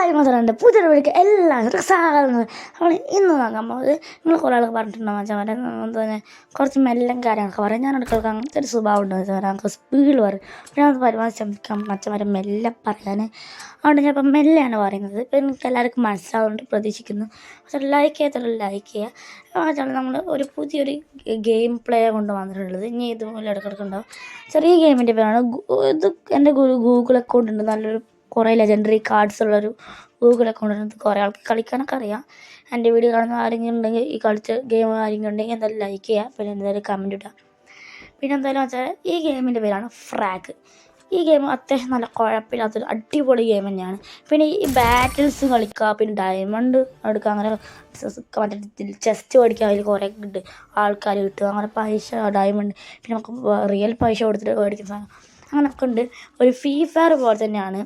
Hi മധുരൻ്റെ പുതിയൊരു വീഡിയോക്ക് എല്ലാവർക്കും സ്വാഗതം. നമ്മൾ ഇന്ന് നോക്കാൻ പോകുന്നത് നിങ്ങൾ കുറേ ആൾക്ക് പറഞ്ഞിട്ടുണ്ടോ മച്ചാമാരെ തന്നെ കുറച്ച് മെല്ലും കാര്യങ്ങളൊക്കെ പറയും. ഞാൻ അടുക്കളക്ക് അങ്ങനത്തെ ഒരു സ്വഭാവം ഉണ്ട് മച്ചാമാരെ, നമുക്ക് സ്പീഡിൽ പറയും. പിന്നെ അത് പരമാവധി മച്ചമാരെ മെല്ലെ പറയാൻ. അതുകൊണ്ട് ഞാൻ ഇപ്പം മെല്ലെയാണ് പറയുന്നത്. ഇപ്പം എനിക്ക് എല്ലാവർക്കും മനസ്സിലാവുന്നുണ്ട് പ്രതീക്ഷിക്കുന്നു. പക്ഷേ ലൈക്ക് ചെയ്യുക മച്ചാൽ നമ്മൾ ഒരു പുതിയൊരു ഗെയിം പ്ലേ കൊണ്ട് വന്നിട്ടുള്ളത്. ഇനി ഇതുപോലെ ഇടയ്ക്കിടയ്ക്കുണ്ടാവും. ചെറിയ ഗെയിമിൻ്റെ പേരാണ് ഇത്. എൻ്റെ ഗൂഗിൾ അക്കൗണ്ട് ഉണ്ട്, നല്ലൊരു കുറേ ലെജൻഡറി കാർഡ്സ് ഉള്ളൊരു ഗൂഗിൾ അക്കൗണ്ട്. കുറേ ആൾക്ക് കളിക്കാനൊക്കെ അറിയാം. എൻ്റെ വീഡിയോ കാണുന്ന ആരെങ്കിലും ഉണ്ടെങ്കിൽ ഈ കളിച്ച ഗെയിം ആരെങ്കിലും ഉണ്ടെങ്കിൽ എന്തായാലും ലൈക്ക് ചെയ്യുക, പിന്നെ എന്തായാലും കമൻറ്റ് ഇടുക. പിന്നെ എന്തായാലും വെച്ചാൽ ഈ ഗെയിമിൻ്റെ പേരാണ് ഫ്രാഗ്. ഈ ഗെയിം അത്യാവശ്യം നല്ല കുഴപ്പമില്ലാത്തൊരു അടിപൊളി ഗെയിം തന്നെയാണ്. പിന്നെ ഈ ബാറ്റിൽസ് കളിക്കുക, പിന്നെ ഡയമണ്ട് എടുക്കുക, അങ്ങനെ മറ്റേ ചെസ്റ്റ് മേടിക്കുക, അതിൽ കുറേ കിട്ടും ആൾക്കാർ കിട്ടുക, അങ്ങനെ പൈസ ഡയമണ്ട്, പിന്നെ നമുക്ക് റിയൽ പൈസ കൊടുത്തിട്ട് മേടിക്കുന്ന സാധനം അങ്ങനെയൊക്കെ ഉണ്ട്. ഒരു ഫ്രീ ഫയർ പോലെ തന്നെയാണ്,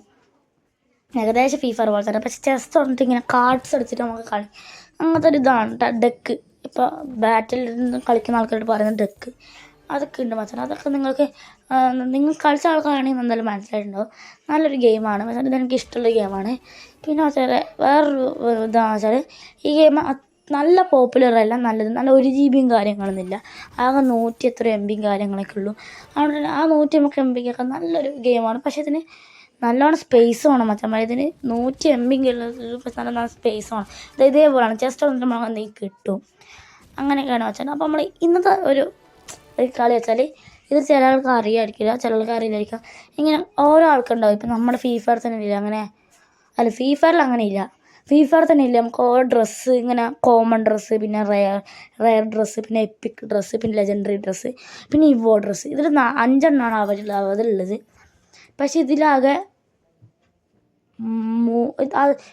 ഏകദേശം ഫ്രീ ഫയർ പോലെ തന്നെ. പക്ഷേ ചെസ്റ്റ് വന്നിട്ട് ഇങ്ങനെ കാർഡ്സ് എടുത്തിട്ട് നമുക്ക് കളി, അങ്ങനത്തെ ഒരു ഇതാണ് ഡെക്ക്. ഇപ്പോൾ ബാറ്റിൽ നിന്ന് കളിക്കുന്ന ആൾക്കാരോട് പറയുന്ന ഡെക്ക് അതൊക്കെ ഉണ്ട് മച്ചാൻ. അതൊക്കെ നിങ്ങൾ കളിച്ച ആൾക്കാരാണെങ്കിൽ എന്തായാലും മനസ്സിലായിട്ടുണ്ടാവും. നല്ലൊരു ഗെയിമാണ് മച്ചാൻ, ഇതെനിക്ക് ഇഷ്ടമുള്ള ഗെയിമാണ്. പിന്നെ വെച്ചാൽ വേറൊരു ഇതാണെന്ന് വെച്ചാൽ ഈ ഗെയിം നല്ല പോപ്പുലർ അല്ല, നല്ല 1 GB കാര്യങ്ങളൊന്നുമില്ല, ആകെ 100 എത്ര MB കാര്യങ്ങളൊക്കെ ഉള്ളൂ. അതുകൊണ്ട് ആ 100 MB നല്ലൊരു ഗെയിമാണ്. പക്ഷേ ഇതിന് നല്ലോണം സ്പേസ് വേണം മച്ചന്മാർ. ഇതിന് 100 MB നല്ല സ്പേസ് വേണം. ഇതേപോലെയാണ് ജസ്റ്റ് വന്നിട്ട് നമ്മൾ എന്തെങ്കിലും കിട്ടും, അങ്ങനെയൊക്കെയാണ് വെച്ചാൽ. അപ്പോൾ നമ്മൾ ഇന്നത്തെ ഒരു കളി വെച്ചാൽ ഇത് ചില ആൾക്ക് അറിയാമായിരിക്കില്ല, ചിലർക്ക് അറിയില്ലായിരിക്കാം. ഇങ്ങനെ ഓരോ ആൾക്കുണ്ടാവും. ഇപ്പം നമ്മുടെ ഫ്രീ ഫയർ തന്നെ ഇല്ല അങ്ങനെ, അല്ല ഫ്രീ ഫയറിൽ അങ്ങനെ ഇല്ല, ഫ്രീ ഫയർ തന്നെ ഇല്ല. നമുക്ക് ഓരോ ഡ്രസ്സ് ഇങ്ങനെ കോമൺ ഡ്രസ്സ്, പിന്നെ റെയർ ഡ്രസ്സ്, പിന്നെ എപ്പിക് ഡ്രസ്സ്, പിന്നെ ലെജൻഡറി ഡ്രസ്സ്, പിന്നെ ഇവോ ഡ്രസ്സ്. ഇതിൽ 5 എണ്ണമാണ് അവരിലുള്ളത്. പക്ഷെ ഇതിലാകെ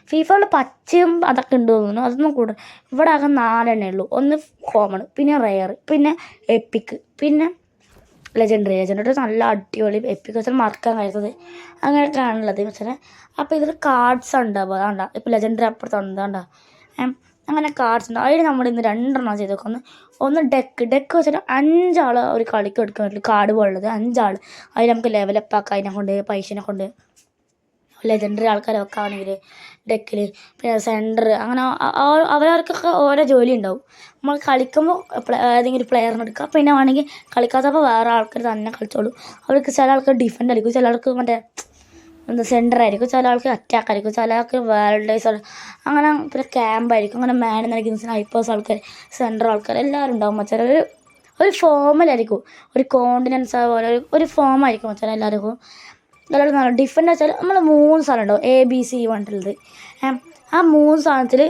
ഫ്രീ ഫയറിൽ പച്ചയും അതൊക്കെ ഉണ്ട് തോന്നുന്നു, അതൊന്നും കൂടുതൽ. ഇവിടെ ആകെ 4 എണ്ണേ ഉള്ളൂ. ഒന്ന് കോമൺ, പിന്നെ റെയർ, പിന്നെ എപ്പിക്, പിന്നെ ലെജൻഡറി നല്ല അടിപൊളി. എപ്പിക് വെച്ചാൽ മറക്കാൻ കഴിയുന്നത് അങ്ങനെയൊക്കെയാണുള്ളത് വെച്ചാൽ. അപ്പോൾ ഇതിൽ കാർഡ്സ് ഉണ്ടാവുക, വേണ്ട ഇപ്പോൾ ലെജൻഡറി അപ്പുറത്തുണ്ട്, വേണ്ട അങ്ങനെ കാർഡ്സ് ഉണ്ട്. അതിൽ നമ്മൾ ഇന്ന് 2 എണ്ണം ചെയ്ത് നോക്കാം. ഒന്ന് ഡെക്ക് വെച്ചാൽ 5 ആൾ ഒരു കളിക്ക് എടുക്കാൻ പറ്റില്ല, കാർഡ് പോലുള്ളത് 5 ആൾ. അതിൽ നമുക്ക് ലെവലപ്പ് ആക്കാം, അതിനെ കൊണ്ട് പൈസനെ കൊണ്ട്. ലെജൻഡറി ആൾക്കാരെ വെക്കുകയാണെങ്കിൽ ഡെക്കിൽ, പിന്നെ സെൻറ്റർ, അങ്ങനെ അവരവർക്കൊക്കെ ഓരോ ജോലി ഉണ്ടാവും. നമ്മൾ കളിക്കുമ്പോൾ ഏതെങ്കിലും പ്ലെയറിനെ എടുക്കുക, പിന്നെ വേണമെങ്കിൽ കളിക്കാത്തപ്പോൾ വേറെ ആൾക്കാർ തന്നെ കളിച്ചോളൂ. അവർക്ക് ചില ആൾക്ക് ഡിഫൻഡ് ആയിരിക്കും, ചില ആൾക്ക് മറ്റേ സെൻറ്റർ ആയിരിക്കും, ചില ആൾക്ക് അറ്റാക്ക് ആയിരിക്കും, ചില ആൾക്ക് വേൾഡേഴ്സ്, അങ്ങനെ പിന്നെ ക്യാമ്പായിരിക്കും, അങ്ങനെ മാൻ നൽകുന്ന സ്നൈപ്പേഴ്സ് ആൾക്കാർ, സെൻറ്റർ ആൾക്കാർ എല്ലാവരും ഉണ്ടാവും മച്ചാൽ. ഒരു ഫോമിലായിരിക്കും, ഒരു കോണ്ടിനൻസ് പോലെ ഒരു ഫോമായിരിക്കും മച്ചാൽ എല്ലാവർക്കും. എല്ലാവരും നല്ല ഡിഫൻഡ് വെച്ചാൽ നമ്മൾ 3 സാധനം ഉണ്ടാവും ABC പറഞ്ഞിട്ടുള്ളത്. ആ 3 സാധനത്തിൽ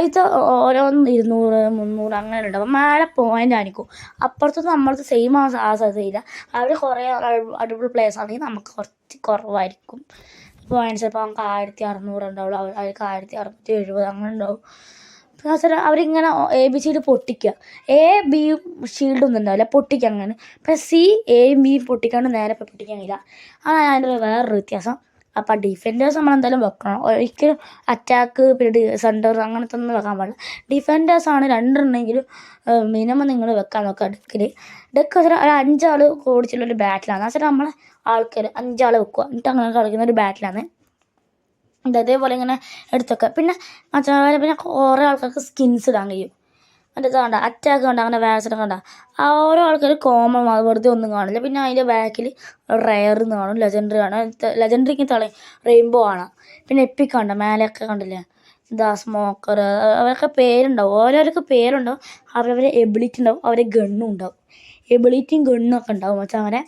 ഇത് ഓരോന്നും 200, 300 അങ്ങനെ ഉണ്ടാവും. മേലെ പോയിൻ്റ് ആയിരിക്കും, അപ്പുറത്തൊന്നും നമ്മൾക്ക് സെയിം ആ സാധ്യതയില്ല. അവർ കുറേ അടിപൊളി പ്ലേയേഴ്സ് ആണെങ്കിൽ നമുക്ക് കുറച്ച് കുറവായിരിക്കും പോയിൻറ്റ്സ്. ചിലപ്പോൾ നമുക്ക് 1600 ഉണ്ടാവുള്ളൂ, അവർക്ക് 1670 അങ്ങനെ ഉണ്ടാവും. പിന്നെ വെച്ചാൽ അവരിങ്ങനെ ABCD പൊട്ടിക്കുക, A B ഷീൽഡൊന്നും ഉണ്ടാവില്ല, പൊട്ടിക്കുക അങ്ങനെ. പിന്നെ Aയും Bയും പൊട്ടിക്കാണ്ട് നേരെ പൊട്ടിക്കാൻ കഴിയില്ല, അതാണ് അതിൻ്റെ വേറൊരു വ്യത്യാസം. അപ്പം ഡിഫൻഡേഴ്സ് നമ്മളെന്തായാലും വെക്കണം, ഒരിക്കലും അറ്റാക്ക് പിന്നെ സെൻറ്റർ അങ്ങനത്തെ ഒന്നും വെക്കാൻ പാടില്ല. ഡിഫൻഡേഴ്സാണ് 2 എണ്ണെങ്കിലും മിനിമം നിങ്ങൾ വെക്കാൻ നോക്കുക ഡെക്ക് വെച്ചാൽ ഒരു 5 ആൾ ഓടിച്ചുള്ളൊരു ബാറ്റിലാണ്. എന്ന് വെച്ചാൽ നമ്മളെ ആൾക്കാർ 5 ആൾ വെക്കുക, എന്നിട്ട് അങ്ങനെ കളിക്കുന്ന ഒരു ബാറ്റിലാണ്. ഇതേപോലെ ഇങ്ങനെ എടുത്തൊക്കെ. പിന്നെ മച്ചാമാരെ പിന്നെ കുറേ ആൾക്കാർക്ക് സ്കിൻസ് ഇടാൻ കഴിയും. മറ്റേ ഇതാണ്ട അറ്റാക്ക് കണ്ട, അങ്ങനെ വാക്സിനൊക്കെ കണ്ട ആ ഓരോ ആൾക്കാർ കോമൺ വെറുതെ ഒന്നും കാണില്ല. പിന്നെ അതിൻ്റെ ബാക്കിൽ റെയർ എന്ന് കാണും, ലെജൻഡറി കാണും, ലെജൻഡറിക്ക് റെയിൻബോ കാണാം, പിന്നെ എപ്പിക് കണ്ട മേലെയൊക്കെ കണ്ടില്ലേ, ഇതാ സ്മോക്കർ, അവരൊക്കെ പേരുണ്ടാവും, ഓരോർക്ക് പേരുണ്ടാവും, അവരവരെ എബിലിറ്റി ഉണ്ടാവും, അവരെ ഗണ്ണും ഉണ്ടാവും, എബിലിറ്റിയും ഗണ്ണും ഒക്കെ ഉണ്ടാവും മച്ചാമാരെ.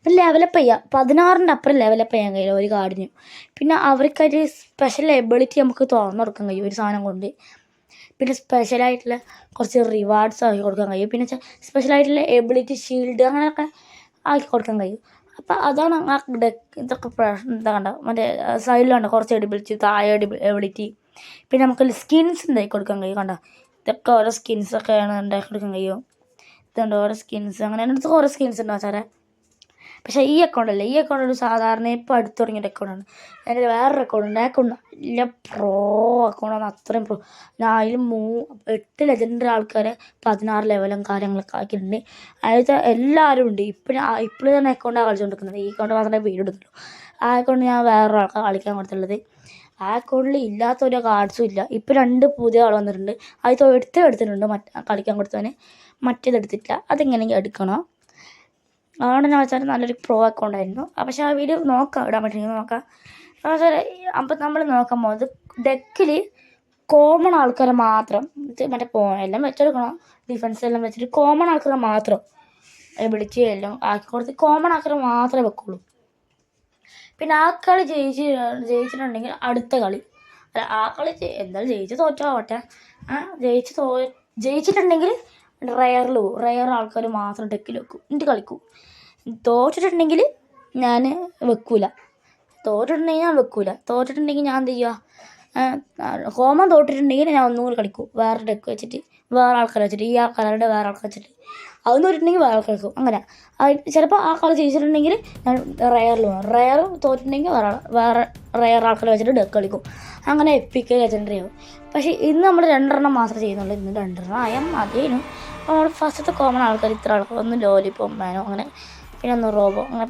പിന്നെ ലെവലപ്പ് ചെയ്യുക, 16ൻ്റെ അപ്പുറം ലെവലപ്പ് ചെയ്യാൻ കഴിയില്ല ഒരു കാർഡിനും. പിന്നെ അവർക്കൊരു സ്പെഷ്യൽ എബിലിറ്റി നമുക്ക് തുറന്നു കൊടുക്കാൻ കഴിയും ഒരു സാധനം കൊണ്ട്. പിന്നെ സ്പെഷ്യലായിട്ടുള്ള കുറച്ച് റിവാർഡ്സ് ആക്കി കൊടുക്കാൻ കഴിയും. പിന്നെ സ്പെഷ്യലായിട്ടുള്ള എബിലിറ്റി ഷീൽഡ് അങ്ങനെയൊക്കെ ആക്കി കൊടുക്കാൻ കഴിയും. അപ്പം അതാണ് ആ ഇതൊക്കെ എന്താ കണ്ട മറ്റേ സൈഡിലുണ്ട് കുറച്ച് എബിലിറ്റി, താഴെ എബിലിറ്റി. പിന്നെ നമുക്ക് സ്കിൻസ് ഉണ്ടാക്കി കൊടുക്കാൻ കഴിയും, കണ്ട ഇതൊക്കെ ഓരോ സ്കിൻസൊക്കെയാണ് ഉണ്ടാക്കി കൊടുക്കാൻ കഴിയും. ഇതുണ്ട് ഓരോ സ്കിൻസ്, അങ്ങനെ അതിനടുത്ത് ഓരോ സ്കിൻസ് ഉണ്ടാവും സാറേ. പക്ഷേ ഈ അക്കൗണ്ടല്ല, ഈ അക്കൗണ്ട് ഒരു സാധാരണ ഇപ്പോൾ അടുത്ത് തുടങ്ങിയ അക്കൗണ്ടാണ്. എൻ്റെ വേറൊരു അക്കൗണ്ട് അക്കൗണ്ട് നല്ല പ്രോ അക്കൗണ്ടാണ്, അത്രയും പ്രോ. ഞാൻ അതിൽ 8 ലെജൻഡറി ആൾക്കാരെ 16 ലെവലും കാര്യങ്ങളൊക്കെ ആക്കിയിട്ടുണ്ട്. അതിലത്തെ എല്ലാവരും ഉണ്ട്. ഇപ്പോൾ തന്നെ അക്കൗണ്ട് കളിച്ചുകൊണ്ടിരിക്കുന്നത്. ഈ അക്കൗണ്ട് മാത്രമേ വീഡിയോ എടുത്തുള്ളൂ. ആ അക്കൗണ്ട് ഞാൻ വേറൊരാൾക്ക് കളിക്കാൻ കൊടുത്തുള്ളത്. ആ അക്കൗണ്ടിൽ ഇല്ലാത്തൊരു കാർഡ്സും ഇല്ല. ഇപ്പോൾ 2 പുതിയ ആൾ വന്നിട്ടുണ്ട്. അത് എടുത്തിട്ടുണ്ട് കളിക്കാൻ കൊടുത്തവന്, മറ്റേതെടുത്തിട്ടില്ല. അതെങ്ങനെയെങ്കിലും എടുക്കണം. അതുകൊണ്ട് ഞാൻ വെച്ചാൽ നല്ലൊരു പ്രോ അക്കൗണ്ട് ആയിരുന്നു. പക്ഷേ ആ വീഡിയോ നോക്കാം, ഇടാൻ പറ്റുമെങ്കിൽ നോക്കാം. അപ്പം നമ്മൾ നോക്കാൻ പോകുന്നത് ഡെക്കിൽ കോമൺ ആൾക്കാരെ മാത്രം മറ്റേ എല്ലാം വെച്ചെടുക്കണം, ഡിഫൻസ് എല്ലാം വെച്ചിട്ട് കോമൺ ആൾക്കാരെ മാത്രം വിളിച്ച് എല്ലാം ആക്കി കൊടുത്ത് കോമൺ ആൾക്കാരെ മാത്രമേ വെക്കുള്ളൂ. പിന്നെ ആ കളി ജയിച്ചിട്ടുണ്ടെങ്കിൽ അടുത്ത കളി, അല്ല ആ കളി എന്തായാലും ജയിച്ച് തോറ്റാവട്ടെ, ജയിച്ചിട്ടുണ്ടെങ്കിൽ റയർ ആൾക്കാർ മാത്രം ഡെക്കിൽ വെക്കും, എന്നിട്ട് കളിക്കും. തോറ്റിട്ടുണ്ടെങ്കിൽ ഞാൻ വെക്കൂല. തോറ്റിട്ടുണ്ടെങ്കിൽ ഞാൻ എന്ത് ചെയ്യുക, കോമൺ തോറ്റിട്ടുണ്ടെങ്കിൽ ഞാൻ ഒന്നും കൂടി കളിക്കും, വേറെ ഡെക്ക് വെച്ചിട്ട്, വേറെ ആൾക്കാരെ വെച്ചിട്ട്, ഈ ആൾക്കാരുടെ വേറെ ആൾക്കാർ വെച്ചിട്ട്. അതൊന്നും തോറ്റിട്ടുണ്ടെങ്കിൽ വേറെ ആൾക്കാർ വെക്കും. അങ്ങനെ ചിലപ്പോൾ ആ കളി ജയിച്ചിട്ടുണ്ടെങ്കിൽ ഞാൻ റയർ തോറ്റിട്ടുണ്ടെങ്കിൽ വേറെ റയർ ആൾക്കാരെ വെച്ചിട്ട് ഡെക്ക് കളിക്കും. അങ്ങനെ എപ്പിക്ക് ലെജൻഡറി ആവും. പക്ഷേ ഇന്ന് നമ്മൾ 2 മാത്രമേ ചെയ്യുന്നുള്ളൂ. ഇന്ന് 2 ആയാൽ മതിയേനു. നമ്മൾ ഫസ്റ്റത്തെ കോമൺ ആൾക്കാർ ഇത്ര ആൾക്കാർ, ഒന്ന് ലോലിപ്പോ മാനോ, അങ്ങനെ പിന്നെ ഒന്ന് റോബോ, അങ്ങനെ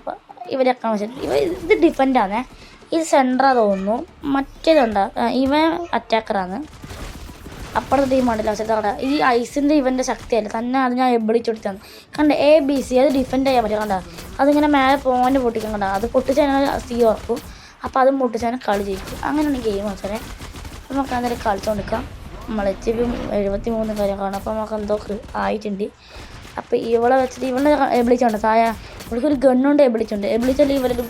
ഇവരൊക്കെ വെച്ചിട്ട് ഇത് ഡിഫൻഡാണ്. ഇത് സെൻറ്ററാ തോന്നുന്നു. മറ്റേതുണ്ടാ ഇവൻ അറ്റാക്കറാണ്. അപ്പുറത്തെ ടീമുണ്ടല്ലോ വെച്ചിട്ട് ഈ ഐസിൻ്റെ ഇവൻ്റെ ശക്തിയല്ല തന്നെ, അത് ഞാൻ എബിളിച്ച് കൊടുത്താണ്. കണ്ട ABC അത് ഡിഫെൻഡ് ചെയ്യാൻ പറ്റും. കണ്ട അതിങ്ങനെ മേലെ പോയിൻ്റ് പൊട്ടിക്കാൻ, കണ്ട അത് പൊട്ടിച്ചാൽ സി ഉറക്കും. അപ്പോൾ അത് പൊട്ടിച്ചാൽ കളി ജയിക്കും. അങ്ങനെയാണ് ഗെയിം വെച്ചാൽ. നമുക്ക് അന്നേരം കളിച്ചുകൊണ്ടിരിക്കാം. നമ്മൾ HP 73 കാര്യം കാണും. അപ്പോൾ നമുക്ക് എന്തോ ആയിട്ടുണ്ട്. അപ്പോൾ ഇവളെ വെച്ചിട്ട് ഇവളെ എബിളിച്ചുണ്ട് ഇവൾക്കൊരു ഗണ്ണുണ്ട്, എബിളിച്ചാൽ ഇവരൊരു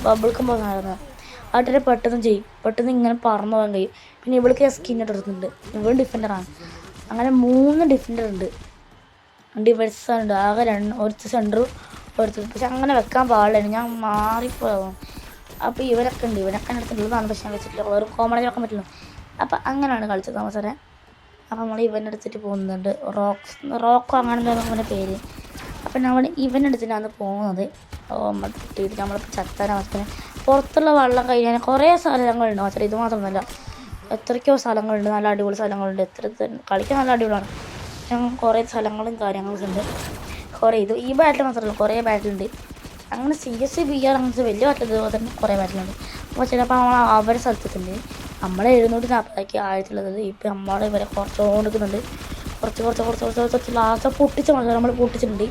ബബിൾക്കം പോകുന്നതായിരുന്നു. ആട്ടിനെ പെട്ടെന്ന് ഇങ്ങനെ പറന്നു പോകാൻ കഴിയും. പിന്നെ ഇവൾക്ക് സ്കിന്നിട്ട് എടുക്കുന്നുണ്ട്. ഇവൾ ഡിഫൻഡറാണ്. അങ്ങനെ 3 ഡിഫൻഡർ ഉണ്ട്, ഡിഫൻസുണ്ട്. ആകെ ഒരുത്ത് സെൻറ്ററും ഒരുത്ത്. പക്ഷെ അങ്ങനെ വെക്കാൻ പാടില്ല, ഞാൻ മാറിപ്പോകും. അപ്പോൾ ഇവരൊക്കെ ഉണ്ട്, ഇവനൊക്കെ എടുത്തിട്ടുള്ളതാണ്. പക്ഷെ ഞാൻ വെച്ചിട്ടില്ല, വേറെ കോമണി വെക്കാൻ പറ്റില്ല. അപ്പോൾ അങ്ങനെയാണ് കളിച്ചത് അവസരം. അപ്പോൾ നമ്മൾ ഇവനെടുത്തിട്ട് പോകുന്നുണ്ട്, റോക്കോ അങ്ങനെ അവൻ്റെ പേര്. അപ്പം നമ്മൾ ഇവനെടുത്തിട്ടാണ് പോകുന്നത്. നമ്മൾ കിട്ടിയിട്ട് നമ്മളിപ്പോൾ ചത്താൻ അവസ്ഥ. പുറത്തുള്ള വെള്ളം കഴിഞ്ഞാൽ കുറേ സ്ഥലങ്ങളുണ്ട് മാത്രം, ഇത് മാത്രമൊന്നുമല്ല, എത്രയ്ക്കോ സ്ഥലങ്ങളുണ്ട്, നല്ല അടിപൊളി സ്ഥലങ്ങളുണ്ട്. കളിക്കാൻ നല്ല അടിപൊളിയാണ്. ഞങ്ങൾ കുറേ സ്ഥലങ്ങളും കാര്യങ്ങളൊക്കെ ഉണ്ട്. ഈ ബാറ്റിൽ മാത്രമല്ല, കുറേ ബാറ്റിലുണ്ട്. അങ്ങനെ CS BR അങ്ങനത്തെ വലിയ ബാറ്റിൽ തന്നെ കുറേ ബാറ്റിലുണ്ട്. അപ്പോൾ ചിലപ്പോൾ നമ്മൾ അവരുടെ സ്ഥലത്തേക്കുണ്ട്. നമ്മളെ 740 ആഴത്തുള്ളത്. ഇപ്പം നമ്മളെ ഇവരെ കുറച്ച് കൊടുക്കുന്നുണ്ട്. കുറച്ച് ലാസ്റ്റ് നമ്മൾ പൊട്ടിച്ചിട്ടുണ്ട്.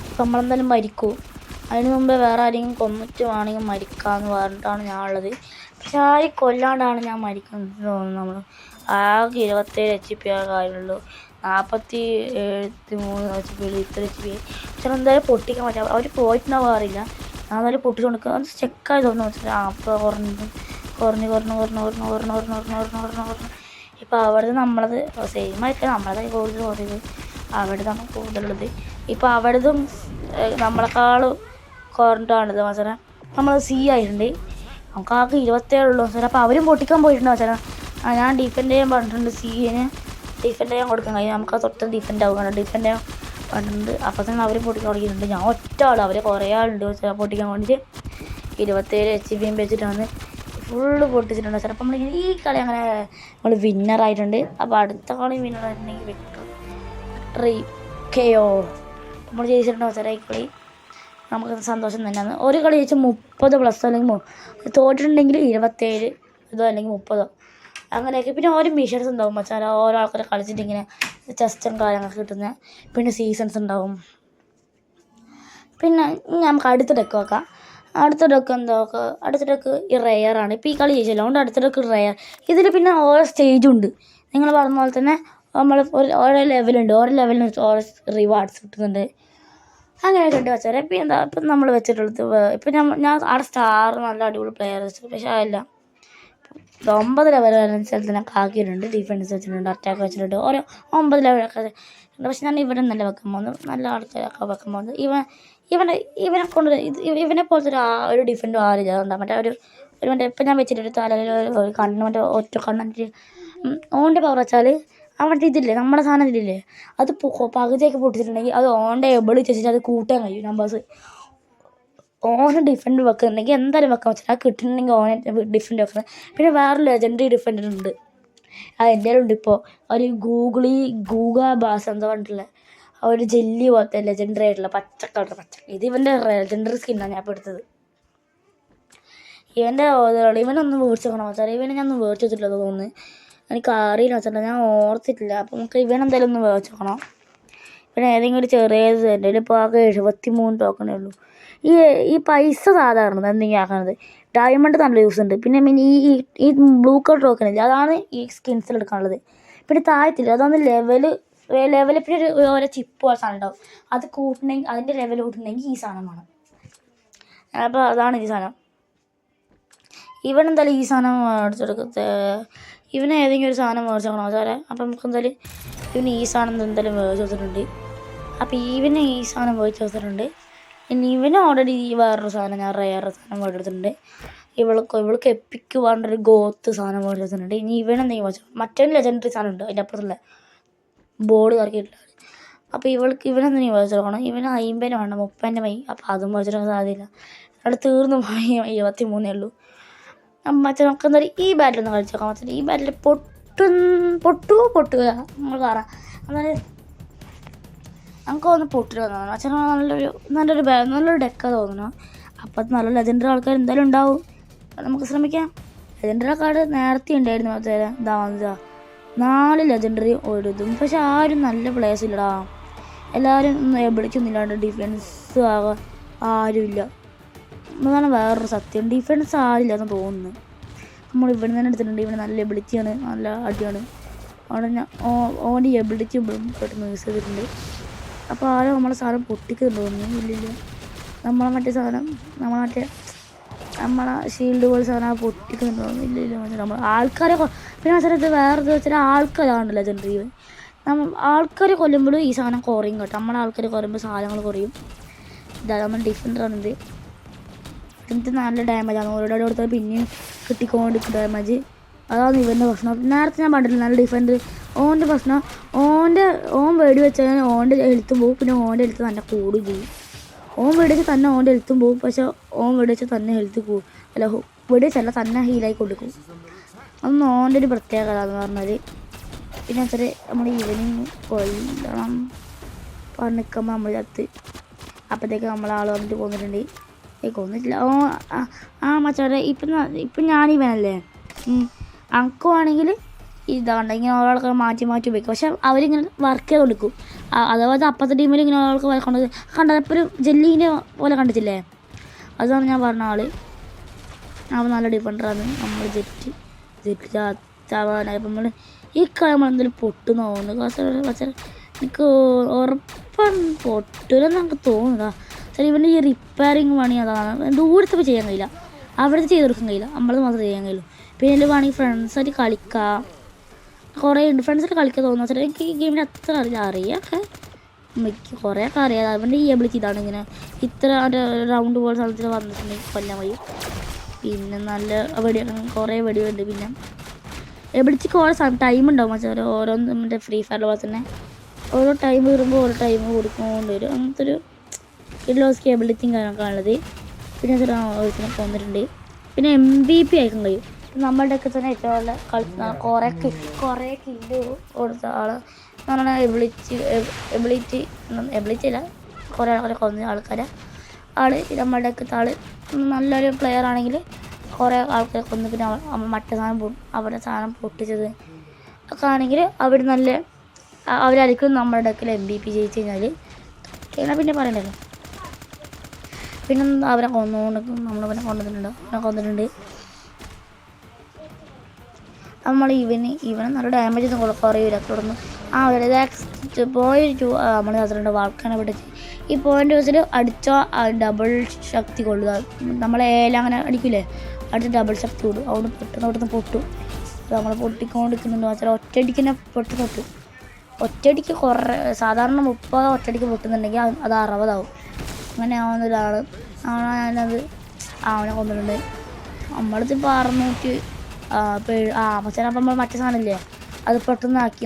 ഇപ്പം നമ്മളെന്തായാലും മരിക്കും. അതിന് മുമ്പേ വേറെ ആരെങ്കിലും കൊന്നിട്ട് വേണമെങ്കിൽ മരിക്കാമെന്ന് പറഞ്ഞിട്ടാണ് ഞാൻ ഉള്ളത്. പക്ഷെ ആരും കൊല്ലാണ്ടാണ് ഞാൻ മരിക്കുന്നത് തോന്നുന്നു. നമ്മൾ ആകെ 27 HP കാര്യമുള്ളൂ, 43 HP ഇത്ര HP. പക്ഷെ എന്തായാലും പൊട്ടിക്കാൻ പറ്റില്ല. അവർ പോയിട്ടുണ്ടാവും അറിയില്ല. ഞാൻ എന്തായാലും പൊട്ടിച്ച് കൊടുക്കുക, അത് ചെക്കായി തോന്നുന്നു വെച്ചിട്ട്. അപ്പോൾ കുറഞ്ഞ്. ഇപ്പോൾ അവിടുന്ന് നമ്മളത് സെയിം ആയിട്ട് നമ്മളത് കൂടുതൽ കുറയത്, അവിടെ നമ്മൾ കൂടുതലുള്ളത്. ഇപ്പോൾ അവിടുന്ന് നമ്മളെക്കാളും കുറഞ്ഞിട്ടാണിത് മത്സരം. നമ്മൾ C ആയിട്ടുണ്ട്. നമുക്ക് ആകെ 27 ഉള്ളൂ മത്സരം. അപ്പോൾ അവരും പൊട്ടിക്കാൻ പോയിട്ടുണ്ട് മത്സരം. ഞാൻ ഡിഫെൻഡ് ചെയ്യാൻ പറഞ്ഞിട്ടുണ്ട്. Cന് ഡിഫെൻഡ് ചെയ്യാൻ കൊടുക്കാൻ കഴിയും. നമുക്ക് ആ തൊട്ട് ഡിഫെൻഡ് ആവുകയാണ്, ഡിഫെൻഡ് ചെയ്യാൻ പറഞ്ഞിട്ടുണ്ട്. അപ്പോൾ തന്നെ അവർ പൊട്ടിക്കാൻ തുടങ്ങിയിട്ടുണ്ട്. ഞാൻ ഒറ്റ ആൾ, അവർ കുറേ ആളുണ്ട് പൊട്ടിക്കാൻ വേണ്ടിയിട്ട്. 27 HP വെച്ചിട്ടാണ് ഫുള്ള് പൊട്ടിച്ചിട്ടുണ്ട് സാർ. അപ്പം നമ്മൾ ഈ കളി അങ്ങനെ നമ്മൾ വിന്നറായിട്ടുണ്ട്. അപ്പോൾ അടുത്ത കളി വിന്നറായിട്ടുണ്ടെങ്കിൽ വിക്ടറി KO നമ്മൾ ജയിച്ചിട്ടുണ്ടോ സാറേ. ഈ കളി നമുക്ക് സന്തോഷം തന്നെയാണ്. ഒരു കളി ജയിച്ച് 30+ അല്ലെങ്കിൽ തോറ്റിട്ടുണ്ടെങ്കിൽ 27 ഇതോ അല്ലെങ്കിൽ 30 അങ്ങനെയൊക്കെ. പിന്നെ ഓരോ മിഷൻസ് ഉണ്ടാവും മച്ചാൽ, ഓരോ ആൾക്കാരെ കളിച്ചിട്ടിങ്ങനെ ചെസ്റ്റും കാര്യങ്ങളൊക്കെ കിട്ടുന്നത്. പിന്നെ സീസൺസ് ഉണ്ടാവും. പിന്നെ നമുക്ക് അടുത്ത ഡെക്ക് നോക്കാം. അടുത്ത ഡെക്ക് ഈ റെയറാണ്. ഇപ്പോൾ ഈ കളി ജയിച്ചല്ലോ, അതുകൊണ്ട് അടുത്ത ഡെക്ക് റെയർ. ഇതിൽ പിന്നെ ഓരോ സ്റ്റേജും ഉണ്ട്. നിങ്ങൾ പറഞ്ഞ പോലെ തന്നെ നമ്മൾ ഓരോ ലെവലുണ്ട്, ഓരോ ലെവലിന് ഓരോ റിവാർഡ്സ് കിട്ടുന്നുണ്ട്. അങ്ങനെയൊക്കെ ഉണ്ട് വെച്ചാൽ. പിന്നെ ഇപ്പം നമ്മൾ വെച്ചിട്ടുള്ളത് ഇപ്പം ഞാൻ അവിടെ സ്റ്റാർ നല്ല അടിപൊളി പ്ലെയർ വെച്ചിട്ട്, പക്ഷേ അതല്ല 9 ലെവൽ സ്ഥലത്ത് ഞാൻ ആക്കിയിട്ടുണ്ട്. ഡിഫൻസ് വെച്ചിട്ടുണ്ട്, അറ്റാക്ക് വെച്ചിട്ടുണ്ട്, ഓരോ 9 ലെവലൊക്കെ ഉണ്ട്. പക്ഷെ ഞാൻ ഇവിടെ നല്ല വെക്കാൻ പോകുന്നത്, നല്ല ആൾക്കാരൊക്കെ വെക്കാൻ പോകുന്നത്. ഇവനെ കൊണ്ട് ഇവനെ പോലത്തെ ഒരു ഡിഫൻഡും ആരില്ല. അതുകൊണ്ടാണ് മറ്റേ ഇപ്പം ഞാൻ വെച്ചിട്ടൊരു തലയിൽ ഒരു കണ്ണ്, മറ്റേ ഒറ്റ കണ്ണിട്ട് ഓൻ്റെ പവർ വെച്ചാൽ അവൻ്റെ ഇതില്ലേ, നമ്മുടെ സാധനം ഇതില്ലേ, അത് പകുതിയൊക്കെ പൊട്ടിച്ചിട്ടുണ്ടെങ്കിൽ അത് ഓൻ്റെ എബിളിച്ച് വെച്ചിട്ട് അത് കൂട്ടാൻ കഴിയും നമ്പേഴ്സ്. ഓന് ഡിഫൻഡ് വെക്കുന്നുണ്ടെങ്കിൽ എന്തായാലും വെക്കാൻ പറ്റില്ല. അത് കിട്ടുന്നുണ്ടെങ്കിൽ ഓനെ ഡിഫൻഡ് വെക്കുന്നത്. പിന്നെ വേറെ ലെജൻഡറി ഡിഫൻഡർ ഉണ്ട്, അത് എൻ്റെ ഉണ്ട് ഇപ്പോൾ. ഒരു ഗൂഗ ബാസ് എന്താ പറഞ്ഞിട്ടുള്ളത്, ഒരു ജെല്ലി പോലത്തെ ലെജൻഡറി ആയിട്ടുള്ള പച്ച കളർ ഇത് ഇവൻ്റെ ലെജൻഡറി സ്കിന്നാണ് ഞാൻ ഇപ്പോൾ എടുത്തത്. ഇവൻ്റെ ഇവനൊന്ന് മേടിച്ചേക്കണം വെച്ചാൽ ഇവനെ ഞാൻ ഒന്ന് മേടിച്ചിട്ടില്ല തോന്നുന്നു, എനിക്ക് അറിയില്ല വെച്ചിട്ട് ഞാൻ ഓർത്തിട്ടില്ല. അപ്പോൾ നമുക്ക് ഇവനെന്തായാലും ഒന്ന് മേടിച്ചേക്കണം. പിന്നെ ഏതെങ്കിലും ഒരു ചെറിയത് തന്നെ ഇപ്പോൾ ആകെ 73 ടോക്കണേ ഉള്ളൂ. ഈ പൈസ സാധാരണ എന്തെങ്കിലും ആക്കണത്. ഡയമണ്ട് നല്ല യൂസ് ഉണ്ട്. പിന്നെ ഈ ബ്ലൂ കളർ ടോക്കൺ ഇല്ല, അതാണ് ഈ സ്കിൻസിൽ എടുക്കാനുള്ളത്. പിന്നെ താഴത്തില്ല, അതാണ് ലെവല് പിന്നെ ഓരോ ചിപ്പ് പോലെ സാധനം ഉണ്ടാവും. അത് കൂട്ടണമെങ്കിൽ അതിൻ്റെ ലെവൽ കൂട്ടണമെങ്കിൽ ഈ സാധനം വേണം. അപ്പോൾ അതാണ് ഈ സാധനം. ഇവനെന്തായാലും ഈ സാധനം മേടിച്ചെടുക്കത്തെ, ഇവന് ഏതെങ്കിലും ഒരു സാധനം മേടിച്ചേക്കണോ സാറേ. അപ്പം നമുക്ക് എന്തായാലും ഇവന് ഈ സാധനം എന്തായാലും മേടിച്ച് വെച്ചിട്ടുണ്ട്. അപ്പോൾ ഇവന് ഈ സാധനം മേടിച്ച് വെച്ചിട്ടുണ്ട്. ഇനി ഇവന് ഓൾറെഡി വേറൊരു സാധനം ഞാൻ റയർ സാധനം മേടിച്ചിട്ടുണ്ട്. ഇവൾക്ക് എപ്പിക്ക് വേണ്ടൊരു ഗോത്ത് സാധനം മേടിച്ച് വെച്ചിട്ടുണ്ട്. ഇനി ഇവനെന്തെങ്കിലും മേടിച്ചു, മറ്റൊരു ലെജൻഡറി സാധനം ഉണ്ട് അതിൻ്റെ അപ്പുറത്തുള്ള ബോർഡ് ഇറക്കിയിട്ടില്ല. അപ്പോൾ ഇവനെന്തെങ്കിലും മേടിച്ച് കൊടുക്കണം. ഇവന് 50 വേണ്ട, 30 മൈ. അപ്പോൾ അതും മേടിച്ചിട്ട് സാധ്യതയില്ല, അവിടെ തീർന്നു പോയി. 73 ഉള്ളൂ. മറ്റേ നമുക്ക് എന്തായാലും ഈ ബാറ്റിലൊന്ന് കളിച്ച് നോക്കാം. മറ്റേ ഈ ബാറ്റിൽ പൊട്ടുക നമ്മൾ കാണാം. എന്നാലും നമുക്ക് ഒന്ന് പൊട്ടിട്ട് തോന്നുന്നു. അച്ഛൻ നല്ലൊരു ഡെക്കാണ് തോന്നുന്നു. അപ്പം അത് നല്ല ലെജൻഡറി ആൾക്കാർ എന്തായാലും ഉണ്ടാവും, നമുക്ക് ശ്രമിക്കാം. ലെജൻഡറി കാർഡ് നേരത്തെ ഉണ്ടായിരുന്നു, മറ്റേ ഇതാ 4 ലെജൻഡറി ഓടും. പക്ഷെ ആരും നല്ല പ്ലേയേഴ്സ് ഇല്ലടാ, എല്ലാവരും എവിടേക്കൊന്നുമില്ലാണ്ട് ഡിഫൻസ് ആരുമില്ല. അതാണ് വേറൊരു സത്യം, ഡിഫൻസ് ആരില്ലെന്ന് തോന്നുന്നു. നമ്മൾ ഇവിടെ തന്നെ എടുത്തിട്ടുണ്ട്. ഇവിടെ നല്ല എബിലിറ്റിയാണ്, നല്ല അടിയാണ്. അവിടെ ഞാൻ ഓൻ്റെ എബിലിറ്റി പെട്ടെന്ന് യൂസ് ചെയ്തിട്ടുണ്ട്. അപ്പോൾ ആരും നമ്മളെ സാധനം പൊട്ടിക്കുന്നുണ്ട് തോന്നുന്നു. ഇല്ലില്ല, നമ്മളെ ഷീൽഡ് പോലെ സാധനം പൊട്ടിക്കുന്നുണ്ട് തോന്നുന്നു. ഇല്ലില്ല, നമ്മൾ ആൾക്കാരെ പിന്നെ വെച്ചാൽ വേറെ വെച്ചാൽ ആൾക്കാരാണ് ലെജൻഡറി. ആൾക്കാരെ കൊല്ലുമ്പോഴും ഈ സാധനം കുറയും കേട്ടോ. നമ്മളെ ആൾക്കാർ കുറയുമ്പോൾ സാധനങ്ങൾ കുറയും. ഇതാ നമ്മൾ ഡിഫൻഡറാണിത്. ഇതിന് നല്ല ഡാമേജാണ്, ഓരോ കൊടുത്താൽ പിന്നെയും കിട്ടിക്കൊണ്ടിരിക്കും ഡാമേജ്. അതാണ് ഇവൻ്റെ പ്രശ്നം. നേരത്തെ ഞാൻ പറഞ്ഞില്ല നല്ല ഡിഫൻഡ്. ഓൻ്റെ പ്രശ്നം ഓൻ വെടി വെച്ചാൽ ഓൻ്റെ ഹെൽത്തും പോകും, പിന്നെ ഓൻ്റെ ഹെൽത്ത് തന്നെ കൂടുകയും ചെയ്യും. ഓൻ വെടി വെച്ചാൽ തന്നെ ഓൻ്റെ ഹെൽത്തും പോകും, പക്ഷെ ഓൻ വെടി വെച്ചാൽ തന്നെ ഹെൽത്ത് പോകും. അല്ല, വെടി വെച്ചല്ല തന്നെ ഹീലായി കൊടുക്കും. അതൊന്നും ഓൻ്റെ ഒരു പ്രത്യേകത എന്ന് പറഞ്ഞാൽ. പിന്നെ വെച്ചാൽ നമ്മൾ ഈവനിങ് കൊല്ലണം പറഞ്ഞിരിക്കുമ്പോൾ നമ്മൾ ചത്ത്. അപ്പോഴത്തേക്ക് നമ്മളാൾ വന്നിട്ട് കൊന്നിട്ടുണ്ട്. കൊന്നിട്ടില്ല. മച്ചാടെ ഇപ്പം ഞാനിവനല്ലേ, അങ്കമാണെങ്കിൽ ഇതാണ്ട് ഇങ്ങനെ ഒരാൾക്ക് മാറ്റി ഉപയോഗിക്കും. പക്ഷെ അവരിങ്ങനെ വർക്ക് ചെയ്ത് കൊടുക്കും. അതായത് അപ്പത്തെ ടീമിൽ ഇങ്ങനെ ഒരാൾക്ക് കൊണ്ട് കണ്ടപ്പോൾ ഒരു ജെല്ലീനെ പോലെ കണ്ടിട്ടില്ലേ, അതാണ് ഞാൻ പറഞ്ഞ ആൾ. അവൻ നല്ല ഡിഫൻഡറാണ്. നമ്മൾ ജെറ്റ് ചാവാനായി. അപ്പം നമ്മൾ ഈ കളി നമ്മളെന്തെങ്കിലും പൊട്ടുന്ന തോന്നുന്നു. പക്ഷേ എനിക്ക് ഉറപ്പാണ് പൊട്ടില്ലെന്ന് നമുക്ക് തോന്നുന്നതാ. ചില ഇവൻ്റെ ഈ റിപ്പയറിങ് പണി അതാണ്, ദൂരത്തൊക്കെ ചെയ്യാൻ കഴിയില്ല, അവിടുത്തെ ചെയ്ത് കൊടുക്കാൻ കഴിയില്ല, നമ്മളത് മാത്രമേ ചെയ്യാൻ കഴിയുള്ളൂ. പിന്നെ ഇതിൽ വേണമെങ്കിൽ ഫ്രണ്ട്സായിട്ട് കളിക്കാം, കുറേ ഉണ്ട്. ഫ്രണ്ട്സായിട്ട് കളിക്കാൻ തോന്നുന്നു. വെച്ചാൽ എനിക്ക് ഈ ഗെയിമിന് അത്ര അറിയാമൊക്കെ, എനിക്ക് കുറേയൊക്കെ അറിയാം. അവൻ്റെ ഈ എബിലിറ്റി ഇതാണ്, ഇങ്ങനെ ഇത്ര റൗണ്ട് പോലെ സ്ഥലത്തിൽ വന്നിട്ടുണ്ടെങ്കിൽ കൊല്ലാൻ കഴിയും. പിന്നെ നല്ല കുറേ വെടിയുണ്ട്. പിന്നെ എബിലിറ്റിക്ക് ഓരോ ടൈം ഉണ്ടാവും. വെച്ചാൽ ഓരോന്നും മറ്റേ ഫ്രീ ഫയറിലെ പോലെ തന്നെ ഓരോ ടൈം വരുമ്പോൾ ഓരോ ടൈം കൊടുക്കൊണ്ട് വരും. അങ്ങനത്തെ ഒരു കിഡ്ലോസ്കി എബിലിറ്റിയും കാര്യങ്ങളൊക്കെ ഉള്ളത്. പിന്നെ ഒരുത്തിനെ കൊന്നിട്ടുണ്ട്. പിന്നെ MVP അയക്കാൻ കഴിയും. നമ്മളുടെയൊക്കെ തന്നെ ഏറ്റവും നല്ല കളിക്കുന്ന കുറേ കില്ല് കൊടുത്ത ആൾ എന്ന് പറഞ്ഞാൽ എബിലിറ്റി അല്ല, കുറേ ആൾക്കാരെ കൊന്ന ആൾക്കാരെ നമ്മളുടെയൊക്കെ ആൾ നല്ലൊരു പ്ലെയർ ആണെങ്കിൽ കുറേ ആൾക്കാരെ കൊന്ന് പിന്നെ മറ്റേ സാധനം അവരുടെ സാധനം പൊട്ടിച്ചത് ഒക്കെ ആണെങ്കിൽ അവരായിരിക്കും നമ്മുടെ ഡെക്കിൽ MVP ജയിച്ചു കഴിഞ്ഞാൽ പിന്നെ പറയണ്ടല്ലോ. പിന്നെ അവരെ നമ്മളെ കൊന്നിട്ടുണ്ട്. നമ്മൾ ഇവന് നല്ല ഡാമേജ് ഒന്നും കുറയില്ല. തുടർന്ന് പോയിന്റ് നമ്മൾ അതിലുണ്ട് വാൾക്കാനെ പിടിച്ച് ഈ പോയിന്റ് വെച്ചിൽ അടിച്ചാൽ ഡബിൾ ശക്തി കൊള്ളുക. നമ്മളെ അങ്ങനെ അടിക്കില്ലേ, അടിച്ച് ഡബിൾ ശക്തി കൂടും. അവിടെ പെട്ടെന്ന് പൊട്ടും. നമ്മൾ പൊട്ടിക്കൊണ്ടിരിക്കുന്നുണ്ട്. വെച്ചാൽ ഒറ്റയടിക്ക് തന്നെ പൊട്ടും. ഒറ്റയടിക്ക് സാധാരണ 30 ഒറ്റയടിക്ക് പൊട്ടുന്നുണ്ടെങ്കിൽ അത് 60 ആവും. അങ്ങനെ ആവുന്ന ഒരാൾ അവനെ കൊന്നിട്ടുണ്ട്. നമ്മളിതിപ്പോൾ 607 മച്ചാൻ. അപ്പം നമ്മൾ മറ്റേ സാധനമില്ലേ അത് പെട്ടെന്നാക്കി,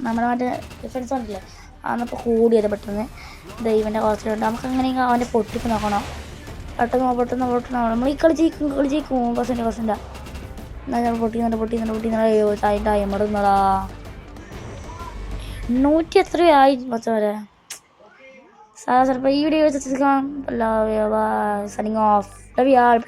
നമ്മുടെ മറ്റേ ഡിഫൻസ് ഉണ്ടല്ലേ അന്നപ്പോൾ കൂടിയത് പെട്ടെന്ന്. ദൈവൻ്റെ കുറച്ചുണ്ട്. നമുക്ക് അങ്ങനെയെങ്കിൽ അവൻ്റെ പൊട്ടിപ്പ് നോക്കണം. പെട്ടെന്ന് നമ്മൾ ഈ കളിച്ചേക്കും കസിൻ്റെ എന്നാൽ ഞാൻ പൊട്ടി അയ്യോ ടൈമർ ഇന്നടാ 100 എത്രയായി മച്ചവരെ ചിലപ്പോൾ ഈ വീഡിയോ വെച്ചിട്ട് signing off love you all